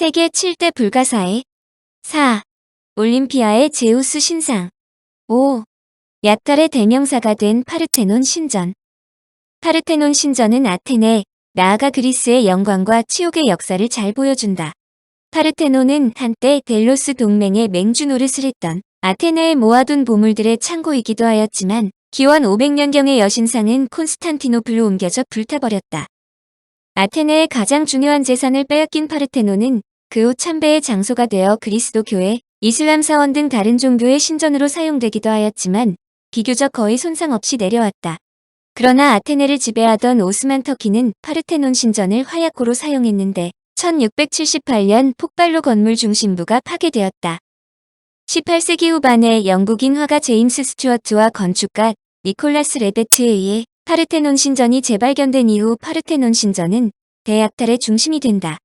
세계 7대 불가사의 4. 올림피아의 제우스 신상. 5. 약탈의 대명사가 된 파르테논 신전. 파르테논 신전은 아테네, 나아가 그리스의 영광과 치욕의 역사를 잘 보여준다. 파르테논은 한때 델로스 동맹의 맹주 노릇을 했던 아테네에 모아둔 보물들의 창고이기도 하였지만 기원 500년경의 여신상은 콘스탄티노플로 옮겨져 불타버렸다. 아테네의 가장 중요한 재산을 빼앗긴 파르테논은 그 후 참배의 장소가 되어 그리스도 교회, 이슬람 사원 등 다른 종교의 신전으로 사용되기도 하였지만 비교적 거의 손상 없이 내려왔다. 그러나 아테네를 지배하던 오스만 터키는 파르테논 신전을 화약고로 사용했는데 1678년 폭발로 건물 중심부가 파괴되었다. 18세기 후반에 영국인 화가 제임스 스튜어트와 건축가 니콜라스 레베트에 의해 파르테논 신전이 재발견된 이후 파르테논 신전은 대약탈의 중심이 된다.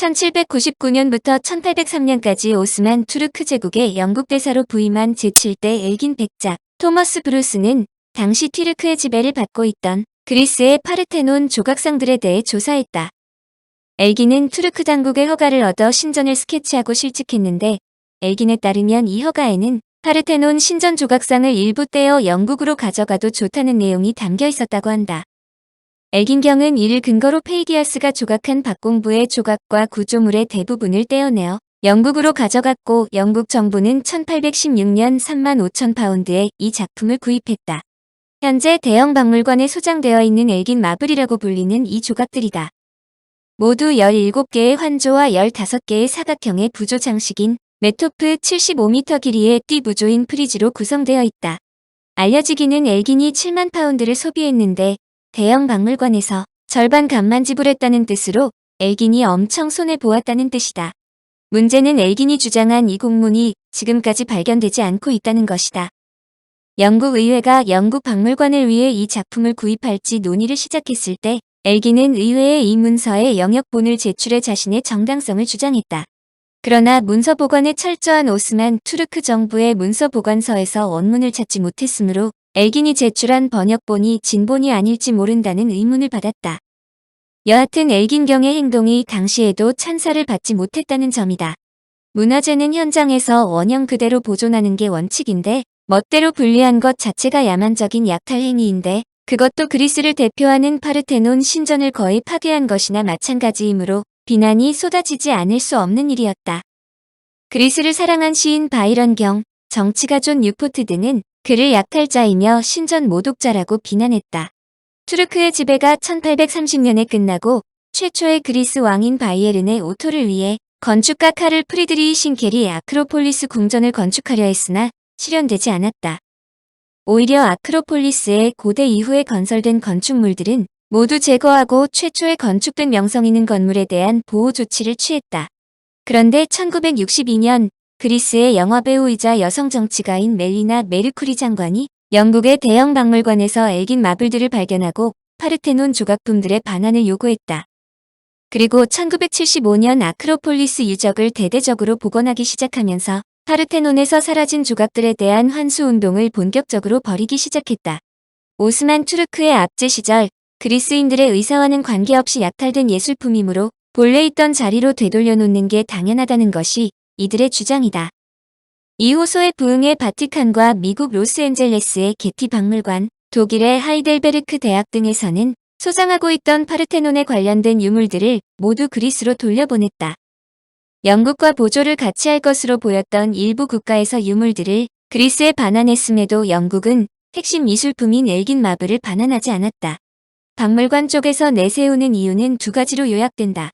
1799년부터 1803년까지 오스만 투르크 제국의 영국 대사로 부임한 제7대 엘긴 백작 토머스 브루스는 당시 튀르크의 지배를 받고 있던 그리스의 파르테논 조각상들에 대해 조사했다. 엘긴은 투르크 당국의 허가를 얻어 신전을 스케치하고 실측했는데 엘긴에 따르면 이 허가에는 파르테논 신전 조각상을 일부 떼어 영국으로 가져가도 좋다는 내용이 담겨 있었다고 한다. 엘긴경은 이를 근거로 페이디아스가 조각한 박공부의 조각과 구조물의 대부분을 떼어내어 영국으로 가져갔고 영국 정부는 1816년 35,000파운드에 이 작품을 구입했다. 현재 대형 박물관에 소장되어 있는 엘긴 마블이라고 불리는 이 조각들이다. 모두 17개의 환조와 15개의 사각형의 부조 장식인 메토프 75m 길이의 띠부조인 프리즈로 구성되어 있다. 알려지기는 엘긴이 7만 파운드를 소비했는데 대형 박물관에서 절반 값만 지불했다는 뜻으로 엘긴이 엄청 손해보았다는 뜻이다. 문제는 엘긴이 주장한 이 공문이 지금까지 발견되지 않고 있다는 것이다. 영국 의회가 영국 박물관을 위해 이 작품을 구입할지 논의를 시작했을 때 엘긴은 의회에 이 문서의 영역본을 제출해 자신의 정당성을 주장했다. 그러나 문서 보관에 철저한 오스만 투르크 정부의 문서 보관서에서 원문을 찾지 못했으므로 엘긴이 제출한 번역본이 진본이 아닐지 모른다는 의문을 받았다. 여하튼 엘긴경의 행동이 당시에도 찬사를 받지 못했다는 점이다. 문화재는 현장에서 원형 그대로 보존하는 게 원칙인데 멋대로 분리한 것 자체가 야만적인 약탈 행위인데 그것도 그리스를 대표하는 파르테논 신전을 거의 파괴한 것이나 마찬가지이므로 비난이 쏟아지지 않을 수 없는 일이었다. 그리스를 사랑한 시인 바이런 경, 정치가 존 뉴포트 등은 그를 약탈자이며 신전 모독자라고 비난했다. 투르크의 지배가 1830년에 끝나고 최초의 그리스 왕인 바이에른의 오토를 위해 건축가 카를 프리드리히 싱켈이 아크로폴리스 궁전을 건축하려 했으나 실현되지 않았다. 오히려 아크로폴리스의 고대 이후에 건설된 건축물들은 모두 제거하고 최초에 건축된 명성 있는 건물에 대한 보호 조치를 취했다. 그런데 1962년 그리스의 영화배우이자 여성 정치가인 멜리나 메르쿠리 장관이 영국의 대형 박물관에서 엘긴 마블들을 발견하고 파르테논 조각품들의 반환을 요구했다. 그리고 1975년 아크로폴리스 유적을 대대적으로 복원하기 시작하면서 파르테논에서 사라진 조각들에 대한 환수운동을 본격적으로 벌이기 시작했다. 오스만 투르크의 압제 시절 그리스인들의 의사와는 관계없이 약탈된 예술품이므로 본래 있던 자리로 되돌려 놓는 게 당연하다는 것이 이들의 주장이다. 이후 소에 부흥의 바티칸과 미국 로스앤젤레스의 게티 박물관, 독일의 하이델베르크 대학 등에서는 소장하고 있던 파르테논에 관련된 유물들을 모두 그리스로 돌려보냈다. 영국과 보조를 같이 할 것으로 보였던 일부 국가에서 유물들을 그리스에 반환했음에도 영국은 핵심 미술품인 엘긴 마블을 반환하지 않았다. 박물관 쪽에서 내세우는 이유는 두 가지로 요약된다.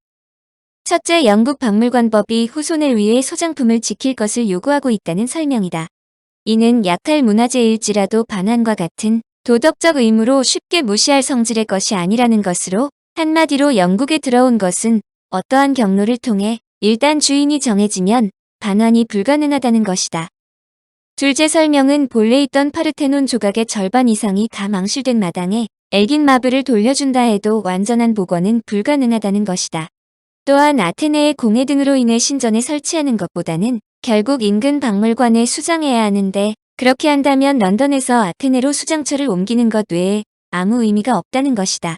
첫째, 영국 박물관법이 후손을 위해 소장품을 지킬 것을 요구하고 있다는 설명이다. 이는 약탈 문화재일지라도 반환과 같은 도덕적 의무로 쉽게 무시할 성질의 것이 아니라는 것으로 한마디로 영국에 들어온 것은 어떠한 경로를 통해 일단 주인이 정해지면 반환이 불가능하다는 것이다. 둘째 설명은 본래 있던 파르테논 조각의 절반 이상이 다 망실된 마당에 엘긴 마블을 돌려준다 해도 완전한 복원은 불가능하다는 것이다. 또한 아테네의 공해 등으로 인해 신전에 설치하는 것보다는 결국 인근 박물관에 수장해야 하는데 그렇게 한다면 런던에서 아테네로 수장처를 옮기는 것 외에 아무 의미가 없다는 것이다.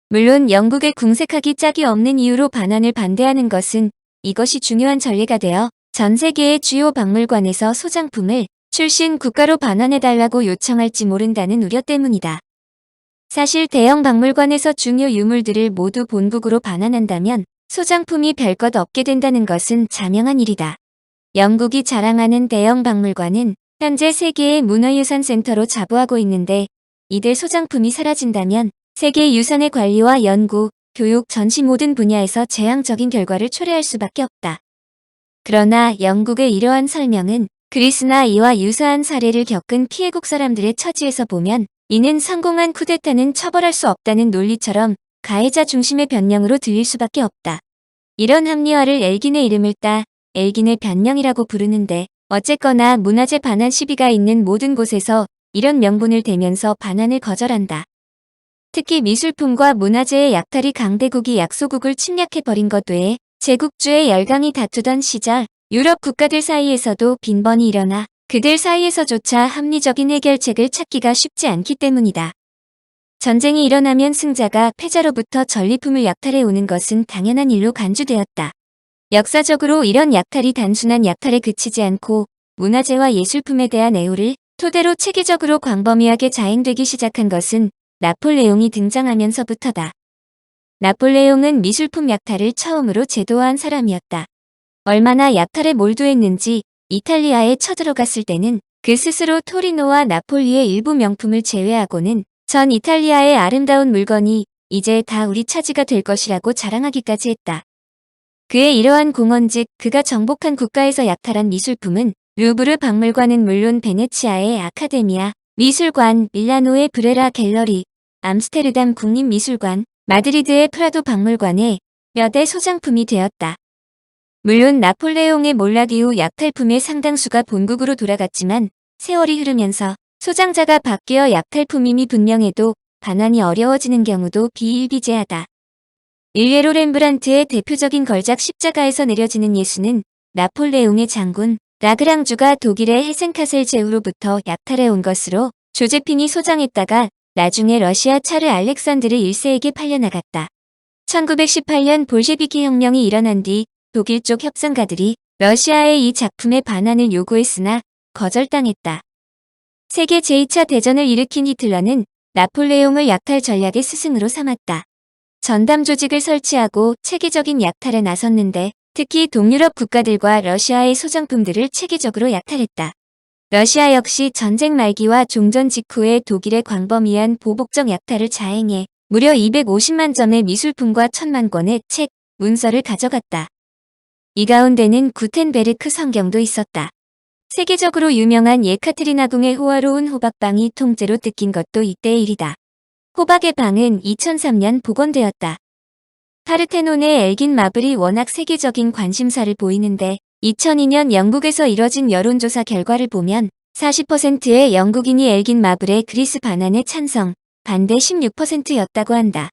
물론 영국의 궁색하기 짝이 없는 이유로 반환을 반대하는 것은 이것이 중요한 전례가 되어 전 세계의 주요 박물관에서 소장품을 출신 국가로 반환해달라고 요청할지 모른다는 우려 때문이다. 사실 대형 박물관에서 중요 유물들을 모두 본국으로 반환한다면 소장품이 별것 없게 된다는 것은 자명한 일이다. 영국이 자랑하는 대형 박물관은 현재 세계의 문화유산 센터로 자부하고 있는데 이들 소장품이 사라진다면 세계 유산의 관리와 연구, 교육, 전시 모든 분야에서 재앙적인 결과를 초래할 수밖에 없다. 그러나 영국의 이러한 설명은 그리스나 이와 유사한 사례를 겪은 피해국 사람들의 처지에서 보면 이는 성공한 쿠데타는 처벌할 수 없다는 논리처럼 가해자 중심의 변명으로 들릴 수밖에 없다. 이런 합리화를 엘긴의 이름을 따 엘긴의 변명이라고 부르는데 어쨌거나 문화재 반환 시비가 있는 모든 곳에서 이런 명분을 대면서 반환을 거절한다. 특히 미술품과 문화재의 약탈이 강대국이 약소국을 침략해버린 것 외에 제국주의 열강이 다투던 시절 유럽 국가들 사이에서도 빈번히 일어나 그들 사이에서조차 합리적인 해결책을 찾기가 쉽지 않기 때문이다. 전쟁이 일어나면 승자가 패자로부터 전리품을 약탈해 오는 것은 당연한 일로 간주되었다. 역사적으로 이런 약탈이 단순한 약탈에 그치지 않고 문화재와 예술품에 대한 애호를 토대로 체계적으로 광범위하게 자행되기 시작한 것은 나폴레옹이 등장하면서부터다. 나폴레옹은 미술품 약탈을 처음으로 제도화한 사람이었다. 얼마나 약탈에 몰두했는지 이탈리아에 쳐들어갔을 때는 그 스스로 토리노와 나폴리의 일부 명품을 제외하고는 전 이탈리아의 아름다운 물건이 이제 다 우리 차지가 될 것이라고 자랑하기까지 했다. 그의 이러한 공언 즉 그가 정복한 국가에서 약탈한 미술품은 루브르 박물관은 물론 베네치아의 아카데미아 미술관, 밀라노의 브레라 갤러리, 암스테르담 국립미술관, 마드리드의 프라도 박물관에 몇 해 소장품이 되었다. 물론 나폴레옹의 몰락 이후 약탈품의 상당수가 본국으로 돌아갔지만 세월이 흐르면서 소장자가 바뀌어 약탈품임이 분명해도 반환이 어려워지는 경우도 비일비재하다. 일례로 렘브란트의 대표적인 걸작 십자가에서 내려지는 예수는 나폴레옹의 장군 라그랑주가 독일의 헤센카셀 제후로부터 약탈해 온 것으로 조제핀이 소장했다가 나중에 러시아 차르 알렉산드르 1세에게 팔려나갔다. 1918년 볼셰비키 혁명이 일어난 뒤 독일 쪽 협상가들이 러시아의 이 작품의 반환을 요구했으나 거절당했다. 세계 제2차 대전을 일으킨 히틀러는 나폴레옹을 약탈 전략의 스승으로 삼았다. 전담 조직을 설치하고 체계적인 약탈에 나섰는데 특히 동유럽 국가들과 러시아의 소장품들을 체계적으로 약탈했다. 러시아 역시 전쟁 말기와 종전 직후에 독일의 광범위한 보복적 약탈을 자행해 무려 250만 점의 미술품과 1000만 권의 책, 문서를 가져갔다. 이 가운데는 구텐베르크 성경도 있었다. 세계적으로 유명한 예카트리나궁의 호화로운 호박방이 통째로 뜯긴 것도 이때의 일이다. 호박의 방은 2003년 복원되었다. 파르테논의 엘긴 마블이 워낙 세계적인 관심사를 보이는데 2002년 영국에서 이뤄진 여론조사 결과를 보면 40%의 영국인이 엘긴 마블의 그리스 반환에 찬성, 반대 16%였다고 한다.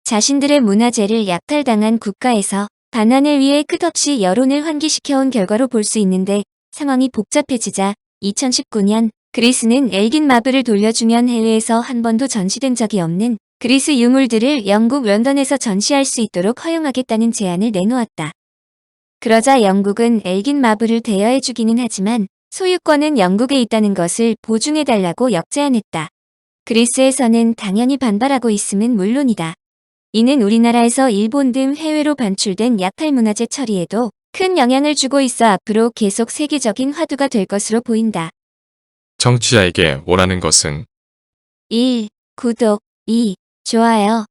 자신들의 문화재를 약탈당한 국가에서 반환을 위해 끝없이 여론을 환기시켜온 결과로 볼 수 있는데 상황이 복잡해지자 2019년 그리스는 엘긴 마블을 돌려주면 해외에서 한 번도 전시된 적이 없는 그리스 유물들을 영국 런던에서 전시할 수 있도록 허용하겠다는 제안을 내놓았다. 그러자 영국은 엘긴 마블을 대여해주기는 하지만 소유권은 영국에 있다는 것을 보증해달라고 역제안했다. 그리스에서는 당연히 반발하고 있음은 물론이다. 이는 우리나라에서 일본 등 해외로 반출된 약탈 문화재 처리에도 큰 영향을 주고 있어 앞으로 계속 세계적인 화두가 될 것으로 보인다. 청취자에게 원하는 것은 1. 구독 2. 좋아요